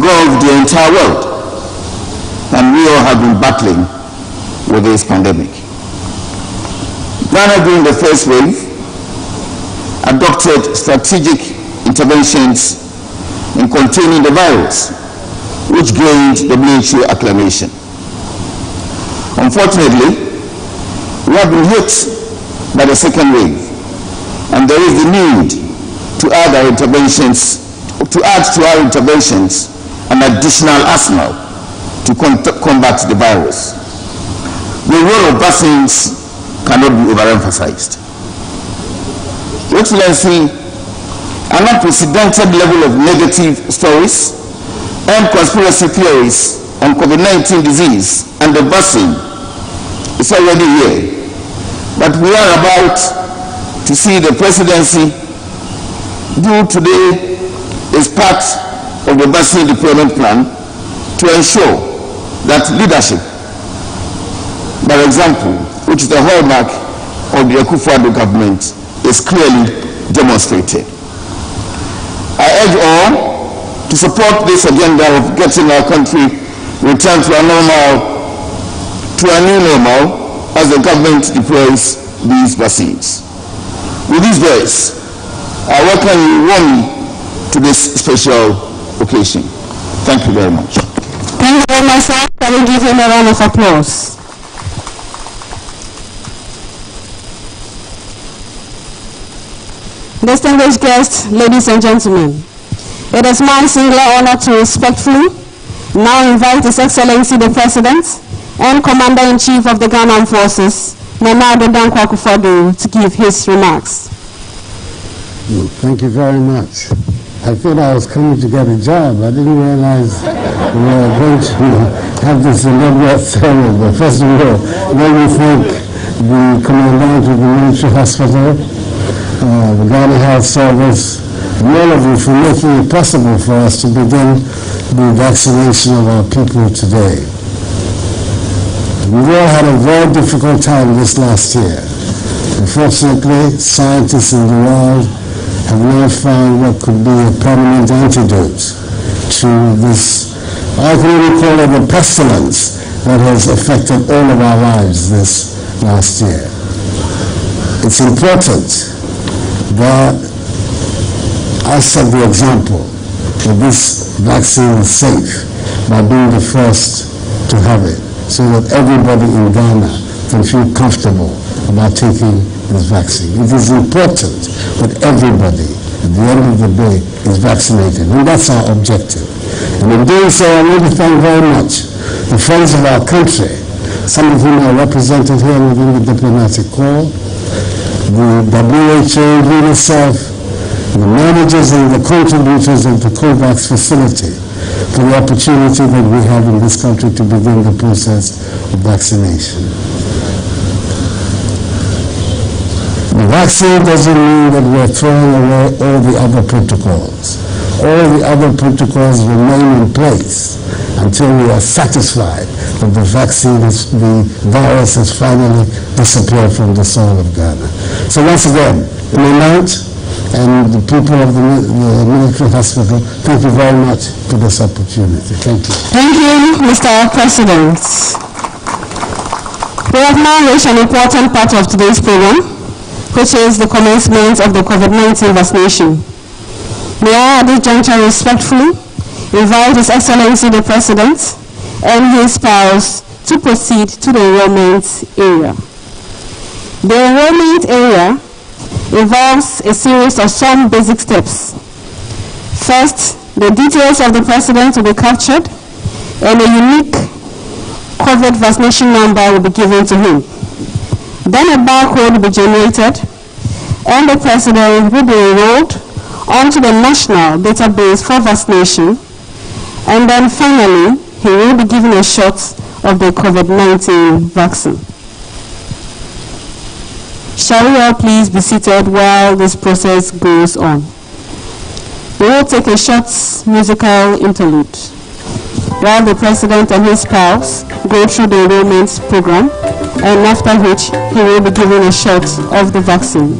engulfed the entire world, and we all have been battling with this pandemic. Ghana, during the first wave, adopted strategic interventions in containing the virus, which gained WHO acclamation. Unfortunately, we have been hit by the second wave, and there is the need to add to our interventions an additional arsenal to combat the virus. The role of vaccines cannot be overemphasized. Your Excellency, an unprecedented level of negative stories and conspiracy theories on COVID-19 disease and the vaccine is already here. But we are about to see the presidency do today is part of the vaccine deployment plan to ensure that leadership, by example, which is the hallmark of the Akufo-Addo government, is clearly demonstrated. I urge all to support this agenda of getting our country returned to a new normal as the government deploys these vaccines. With these words, I welcome you warmly to this special occasion. Thank you very much. Thank you very much, sir. Can we give him a round of applause? Distinguished guests, ladies and gentlemen, it is my singular honor to respectfully now invite His Excellency the President and Commander-in-Chief of the Ghana Armed Forces, Nana Addo Akufo-Addo, to give his remarks. Thank you very much. I thought I was coming to get a job. I didn't realize we were going to have this elaborate ceremony. But first of all, let me thank the Commandant of the Military Hospital, the Ghana Health Service, and all of you for making it possible for us to begin the vaccination of our people today. We've all had a very difficult time this last year. Unfortunately, scientists in the world have now found what could be a permanent antidote to this, I can only call it a pestilence that has affected all of our lives this last year. It's important that I set the example that this vaccine is safe by being the first to have it, so that everybody in Ghana can feel comfortable about taking this vaccine. It is important that everybody, at the end of the day, is vaccinated, and that's our objective. And in doing so, I want to thank very much the friends of our country, some of whom are represented here within the diplomatic corps, the WHO, UNICEF, the managers and the contributors of the COVAX facility, for the opportunity that we have in this country to begin the process of vaccination. The vaccine doesn't mean that we're throwing away all the other protocols. All the other protocols remain in place until we are satisfied that the virus has finally disappeared from the soil of Ghana. So once again, in the night, and the people of the military hospital, thank you very much for this opportunity. Thank you. Thank you, Mr. President. We have now reached an important part of today's program, which is the commencement of the COVID-19 vaccination. May I at this juncture respectfully invite His Excellency the President and his spouse to proceed to the enrollment area. The enrollment area involves a series of some basic steps. First, the details of the President will be captured and a unique COVID vaccination number will be given to him. Then a barcode will be generated and the President will be enrolled onto the national database for vaccination, and then finally he will be given a shot of the COVID-19 vaccine. Shall we all please be seated while this process goes on? We will take a short musical interlude while the President and his spouse go through the enrollment program, and after which he will be given a shot of the vaccine.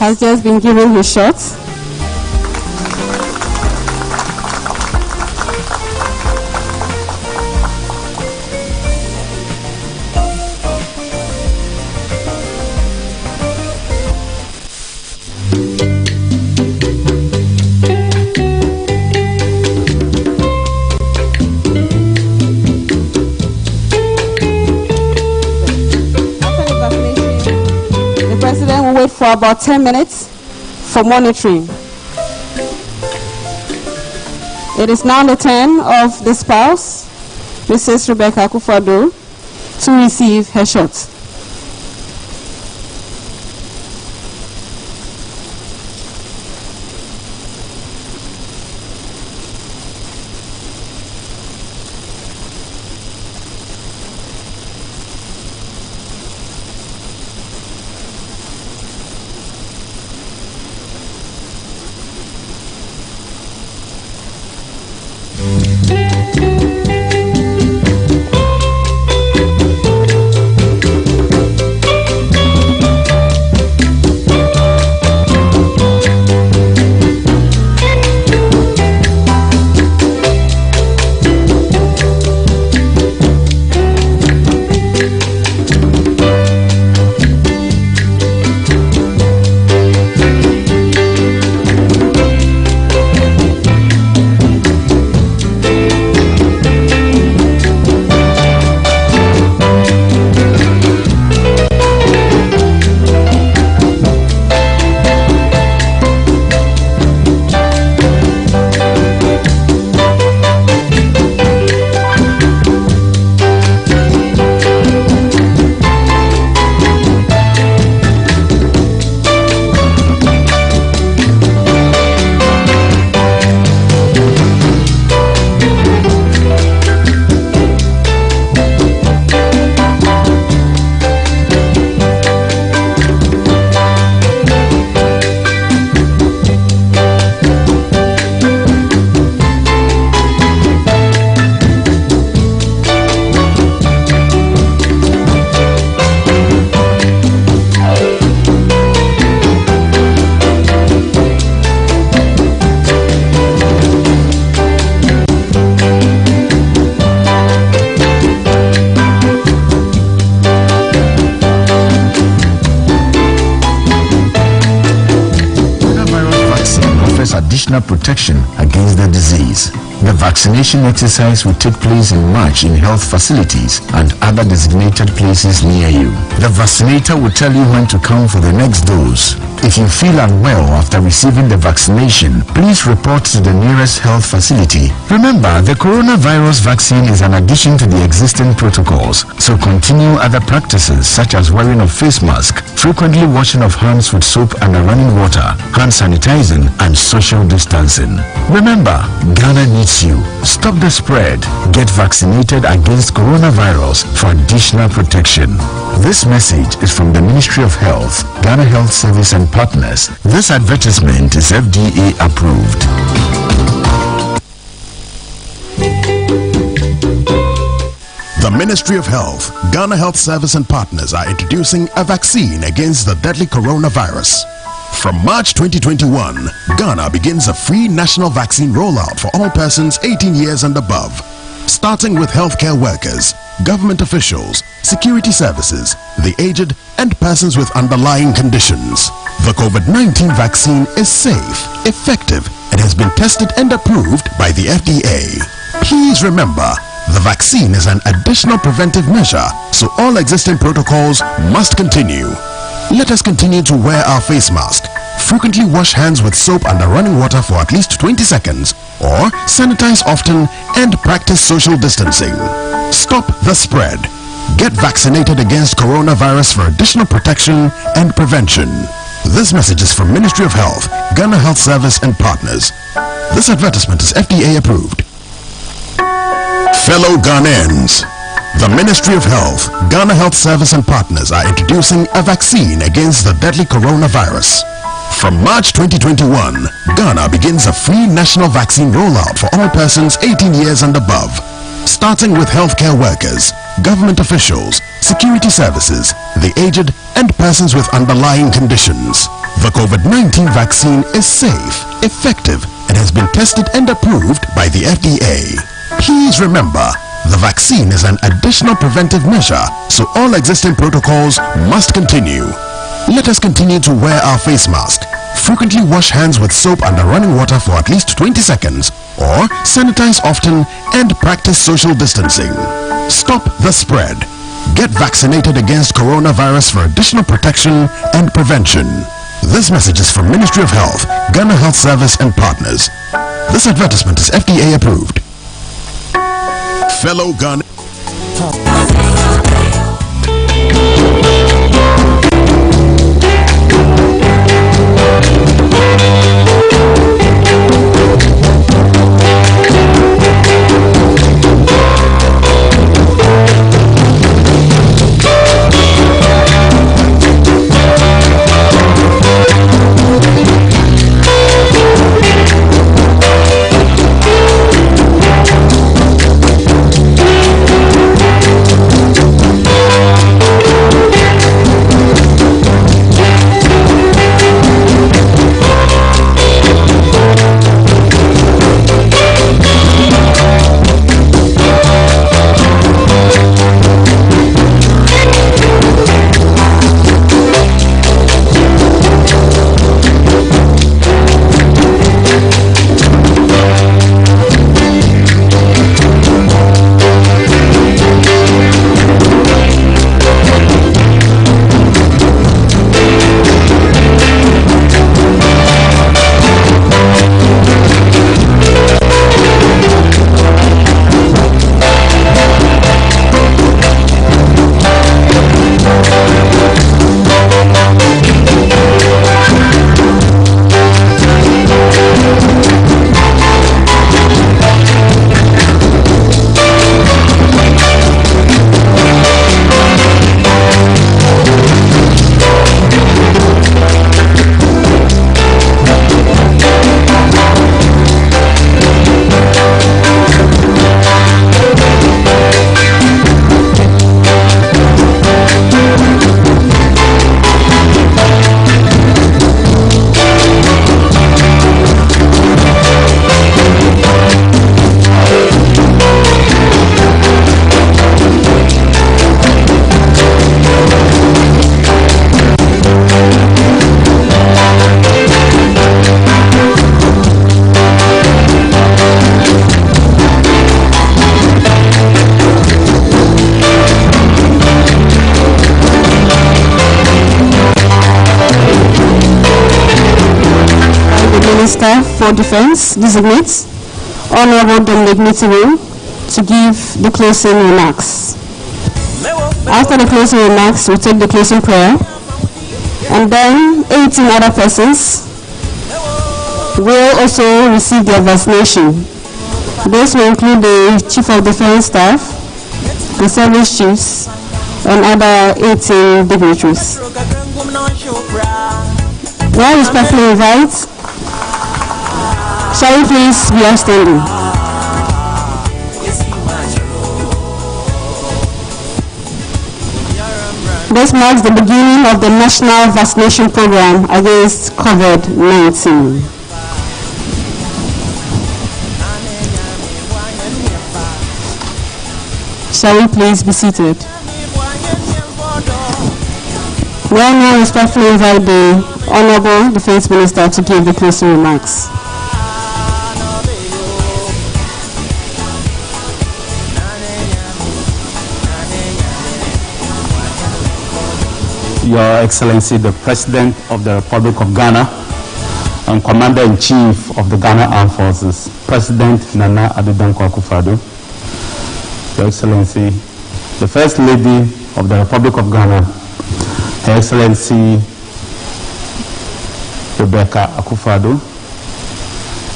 has just been given his shot. For about 10 minutes for monitoring. It is now the turn of the spouse, Mrs. Rebecca Akufo-Addo, to receive her shot. Protection against the disease. The vaccination exercise will take place in March in health facilities and other designated places near you. The vaccinator will tell you when to come for the next dose. If you feel unwell after receiving the vaccination, please report to the nearest health facility. Remember, the coronavirus vaccine is an addition to the existing protocols, so continue other practices such as wearing of face mask, frequently washing of hands with soap and running water, hand sanitizing, and social distancing. Remember, Ghana needs you. Stop the spread. Get vaccinated against coronavirus for additional protection. This message is from the Ministry of Health, Ghana Health Service and partners. This advertisement is FDA approved. The Ministry of Health, Ghana Health Service and partners are introducing a vaccine against the deadly coronavirus. From March 2021, Ghana begins a free national vaccine rollout for all persons 18 years and above, starting with healthcare workers, government officials, security services, the aged, and persons with underlying conditions. The COVID-19 vaccine is safe, effective, and has been tested and approved by the FDA. Please remember, the vaccine is an additional preventive measure, so all existing protocols must continue. Let us continue to wear our face mask, frequently wash hands with soap and running water for at least 20 seconds, or sanitize often and practice social distancing. Stop the spread. Get vaccinated against coronavirus for additional protection and prevention. This message is from Ministry of Health, Ghana Health Service and partners. This advertisement is FDA approved. Fellow Ghanaians, the Ministry of Health, Ghana Health Service and partners are introducing a vaccine against the deadly coronavirus. From March 2021, Ghana begins a free national vaccine rollout for all persons 18 years and above, starting with healthcare workers, government officials, security services, the aged, and persons with underlying conditions. The COVID-19 vaccine is safe, effective, and has been tested and approved by the FDA. Please remember, the vaccine is an additional preventive measure, so all existing protocols must continue. Let us continue to wear our face mask, frequently wash hands with soap under running water for at least 20 seconds, or sanitize often and practice social distancing. Stop the spread. Get vaccinated against coronavirus for additional protection and prevention. This message is from Ministry of Health, Ghana Health Service and partners. This advertisement is FDA approved. Fellow Ghana. Minister for Defense designates Honorable Dominic to give the closing remarks. After the closing remarks, we'll take the closing prayer, and then 18 other persons will also receive their vaccination. This will include the Chief of Defense Staff, the service chiefs, and other 18 dignitaries. We are respectfully invite. Shall we please be outstanding? This marks the beginning of the national vaccination program against COVID-19. Shall we please be seated? We are now respectfully invite the Honorable Defense Minister to give the closing remarks. Your Excellency, the President of the Republic of Ghana and Commander-in-Chief of the Ghana Armed Forces, President Nana Addo Akufo-Addo, Your Excellency, the First Lady of the Republic of Ghana, Her Excellency Rebecca Akufo-Addo,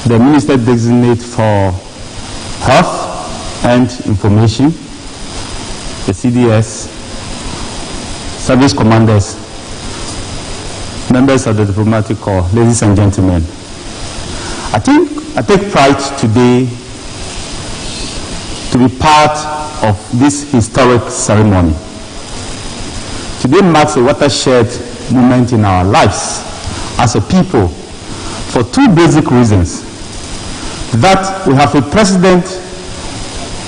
the Minister Designate for Health and Information, the CDS, service commanders, members of the diplomatic corps, ladies and gentlemen. I take pride today to be part of this historic ceremony. Today marks a watershed moment in our lives as a people for two basic reasons. That we have a president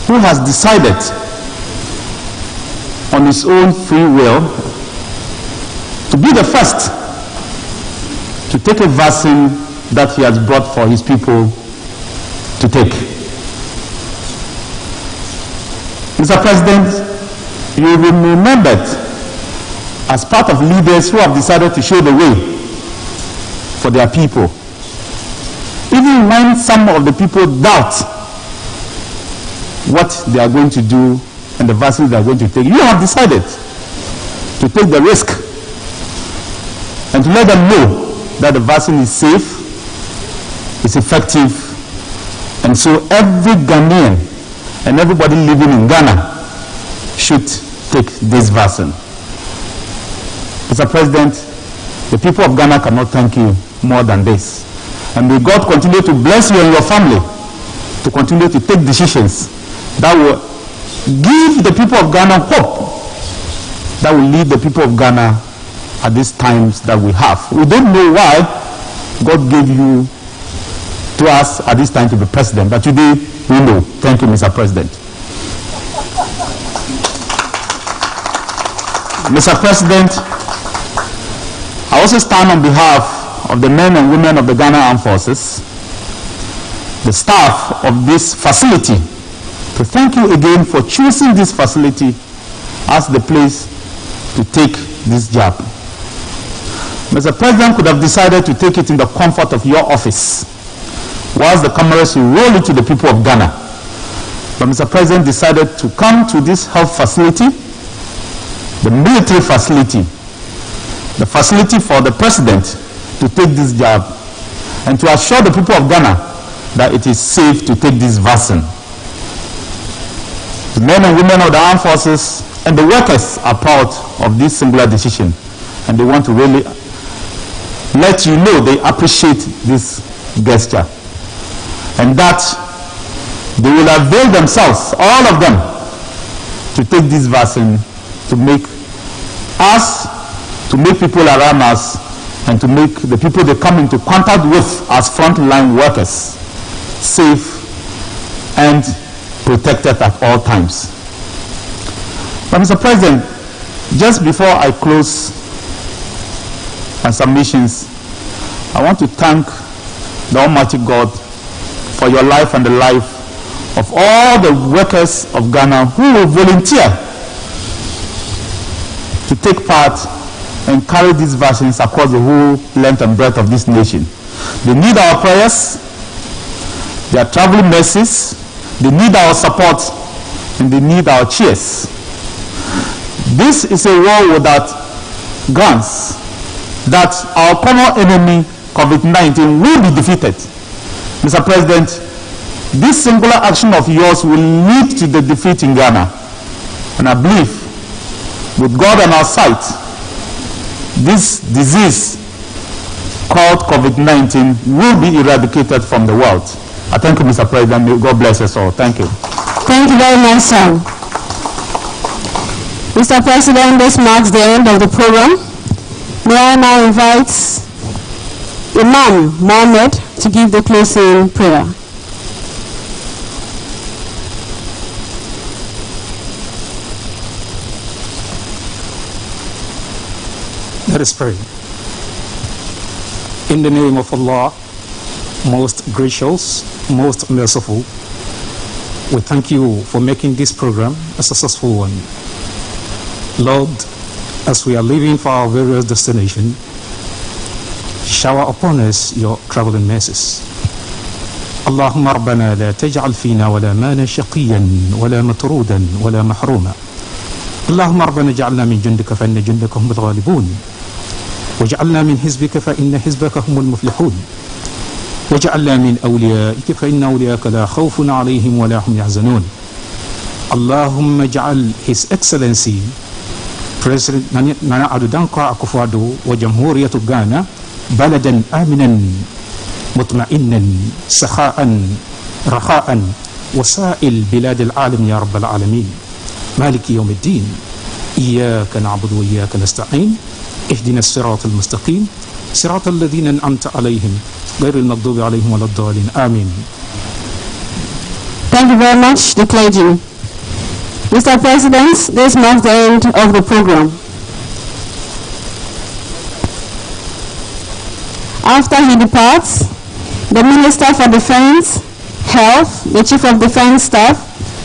who has decided on his own free will to be the first to take a vaccine that he has brought for his people to take. Mr. President, you will be remembered as part of leaders who have decided to show the way for their people. Even when some of the people doubt what they are going to do and the vaccines they are going to take, you have decided to take the risk and to let them know that the vaccine is safe, is effective, and so every Ghanaian and everybody living in Ghana should take this vaccine. Mr. President, the people of Ghana cannot thank you more than this. And may God continue to bless you and your family to continue to take decisions that will give the people of Ghana hope, that will lead the people of Ghana at these times that we have. We don't know why God gave you to us at this time to be president, but today we know. Thank you, Mr. President. Mr. President, I also stand on behalf of the men and women of the Ghana Armed Forces, the staff of this facility, to thank you again for choosing this facility as the place to take this jab. Mr. President could have decided to take it in the comfort of your office, whilst the cameras will roll it to the people of Ghana. But Mr. President decided to come to this health facility, the military facility, the facility for the president to take this jab, and to assure the people of Ghana that it is safe to take this vaccine. The men and women of the armed forces and the workers are proud of this singular decision, and they want to really let you know they appreciate this gesture, and that they will avail themselves, all of them, to take this vaccine to make us, to make people around us, and to make the people they come into contact with as frontline workers safe and protected at all times. But Mr. President, just before I close my submissions, I want to thank the Almighty God for your life and the life of all the workers of Ghana who will volunteer to take part and carry these vaccines across the whole length and breadth of this nation. They need our prayers, their traveling mercies, they need our support, and they need our cheers. This is a war without guns, that our common enemy, COVID-19, will be defeated. Mr. President, this singular action of yours will lead to the defeat in Ghana. And I believe, with God on our side, this disease called COVID-19 will be eradicated from the world. I thank you, Mr. President. May God bless us all. Thank you. Thank you very much, sir. Mr. President, this marks the end of the program. May I now invite Imam Mohammed to give the closing prayer. Let us pray. In the name of Allah, most gracious, most merciful, we thank you for making this program a successful one. Lord, as we are leaving for our various destinations, shower upon us your traveling mercies. اللهم ربنا لا تجعل فينا ولا مانا شقيا ولا مطرودا ولا محروما. اللهم ربنا اجعلنا من جندك فإن جندك هم الغالبون، واجعلنا من حزبك فإن حزبك هم المفلحون، واجعلنا من أوليائك فإن أولياءك لا خوف عليهم ولا هم يحزنون. اللهم اجعل His Excellency President Nana Addo Dankwa Akufo-Addo وجمهورية غانا بلدا آمنا مطمئنا سخاء رخاء وسائل بلاد العالم يا رب العالمين. مالك يوم الدين. إياك نعبد وإياك نستعين اهدنا الصراط المستقيم صراط الذين أنعمت عليهم غير المغضوب عليهم ولا الضالين آمين. Thank you very much, the clergy. Mr. President, this marks the end of the program. After he departs, the Minister for Defense, Health, the Chief of Defense Staff,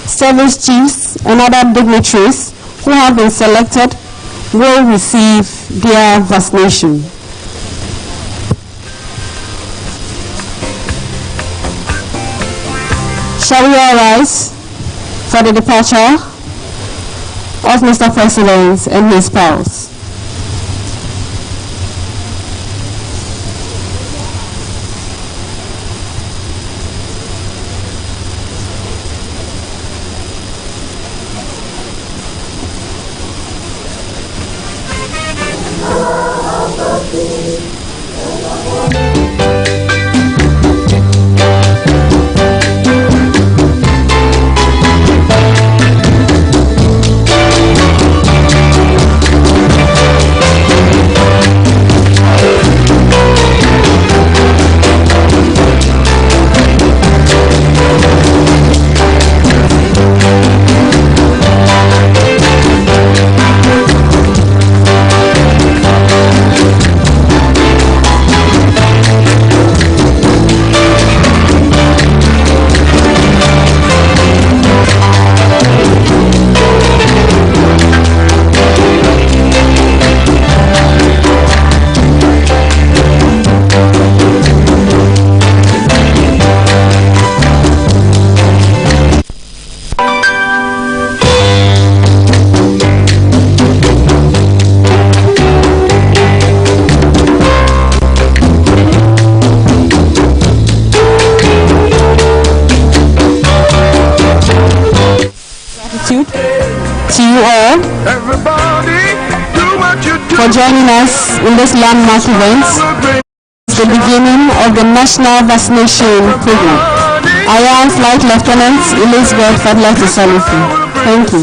service chiefs, and other dignitaries who have been selected will receive their vaccination. Shall we all rise for the departure of Mr. President and his spouse? To you all for joining us in this landmark event, the beginning of the National Vaccination Program. I am Flight Lieutenant Elizabeth Fadla Tisalifu. Thank you.